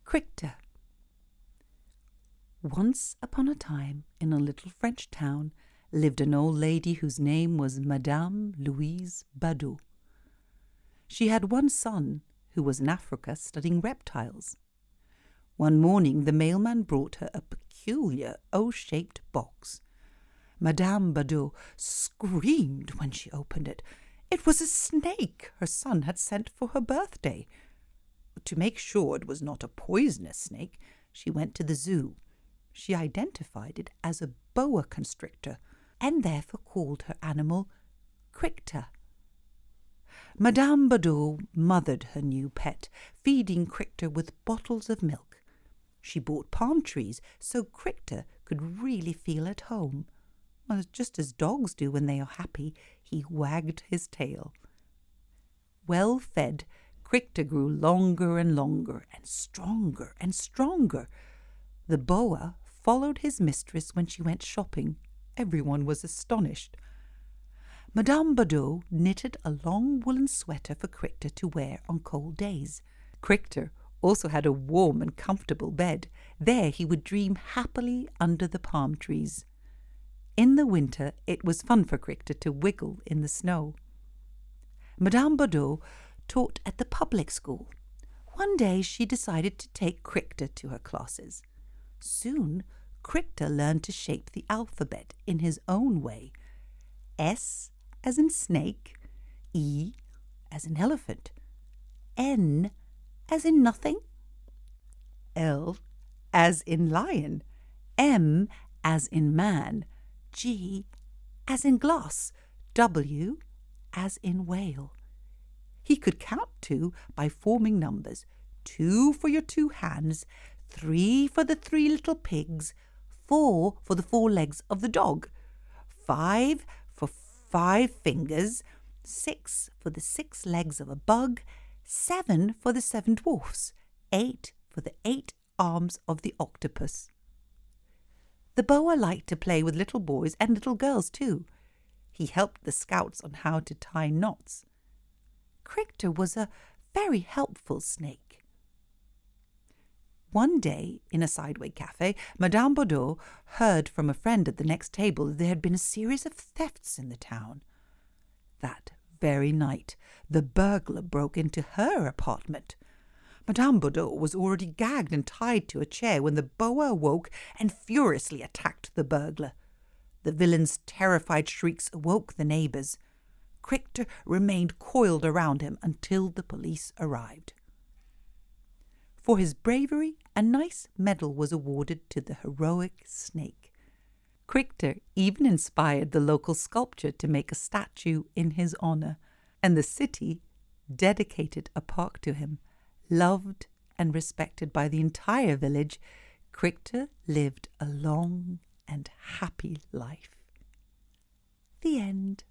Crictor. Once upon a time, in a little French town, lived an old lady whose name was Madame Louise Badot. She had one son who was in Africa studying reptiles. One morning the mailman brought her a peculiar O-shaped box. Madame Badot screamed when she opened it. It was a snake her son had sent for her birthday. To make sure it was not a poisonous snake, she went to the zoo. She identified it as a boa constrictor and therefore called her animal Crictor. Madame Badot mothered her new pet, feeding Crictor with bottles of milk. She bought palm trees so Crictor could really feel at home. Well, just as dogs do when they are happy, he wagged his tail. Well fed, Crictor grew longer and longer and stronger. The boa followed his mistress when she went shopping. Everyone was astonished. Madame Badot knitted a long woolen sweater for Crictor to wear on cold days. Crictor also had a warm and comfortable bed. There he would dream happily under the palm trees. In the winter it was fun for Crictor to wiggle in the snow. Madame Badot taught at the public school. One day she decided to take Crictor to her classes. Soon Crictor learned to shape the alphabet in his own way. S as in snake, E as in elephant, N as in nothing, L as in lion, M as in man, G as in glass, W as in whale. He could count to by forming numbers: 2 for your 2 hands, 3 for the 3 little pigs, 4 for the 4 legs of the dog, 5 for 5 fingers, 6 for the 6 legs of a bug, 7 for the 7 dwarfs, 8 for the 8 arms of the octopus. The boa liked to play with little boys and little girls too. He helped the scouts on how to tie knots. Crictor was a very helpful snake. One day, in a sideway cafe, Madame Badot heard from a friend at the next table that there had been a series of thefts in the town. That very night, the burglar broke into her apartment. Madame Badot was already gagged and tied to a chair when the boa awoke and furiously attacked the burglar. The villain's terrified shrieks awoke the neighbours. Crictor remained coiled around him until the police arrived. For his bravery, a nice medal was awarded to the heroic snake. Crictor even inspired the local sculptor to make a statue in his honour, and the city dedicated a park to him. Loved and respected by the entire village, Crictor lived a long and happy life. The end.